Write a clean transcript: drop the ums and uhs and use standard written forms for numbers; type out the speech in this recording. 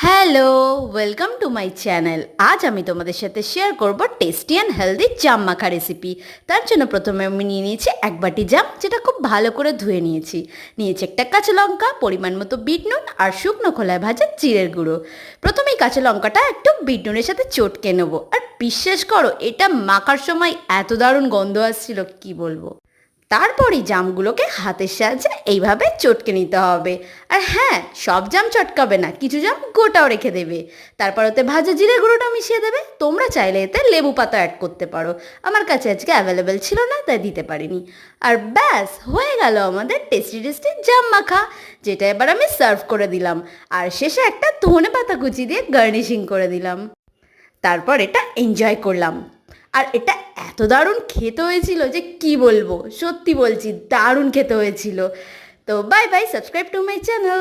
Hello, welcome to my channel. আজ আমি তোমাদের সাথে শেয়ার করব টেস্টি অ্যান্ড হেলদি জাম মাখা রেসিপি। তার জন্য প্রথমে আমি নিয়ে নিয়েছি এক বাটি জাম, যেটা খুব ভালো করে ধুয়ে নিয়েছি। নিয়েছি একটা কাঁচা লঙ্কা, পরিমাণ মতো বিট নুন আর শুকনো খোলায় ভাজা জিরের গুঁড়ো। প্রথমেই কাঁচা লঙ্কাটা একটু বিট নুনের সাথে চটকে নেবো। আর বিশ্বাস করো, এটা মাখার সময় এত দারুণ গন্ধ আসছিল, কি বলবো। তারপরই জামগুলোকে হাতের সাহায্যে এইভাবে চটকে নিতে হবে। আর হ্যাঁ, সব জাম চটকাবে না, কিছু জাম গোটাও রেখে দেবে। তারপর ওতে ভাজা জিরে গুঁড়োটা মিশিয়ে দেবে। তোমরা চাইলে এতে লেবু পাতা অ্যাড করতে পারো, আমার কাছে আজকে অ্যাভেলেবেল ছিল না, তাই দিতে পারিনি। আর ব্যাস হয়ে গেল আমাদের টেস্টি টেস্টি জাম মাখা, যেটা এবার আমি সার্ভ করে দিলাম। আর শেষে একটা ধনে পাতা কুচি দিয়ে গার্নিশিং করে দিলাম। তারপর এটা এনজয় করলাম। আর এটা এত দারুণ খেতে হয়েছিল যে কি বলবো, সত্যি বলছি দারুণ খেতে হয়েছিল। তো bye bye, subscribe to my channel.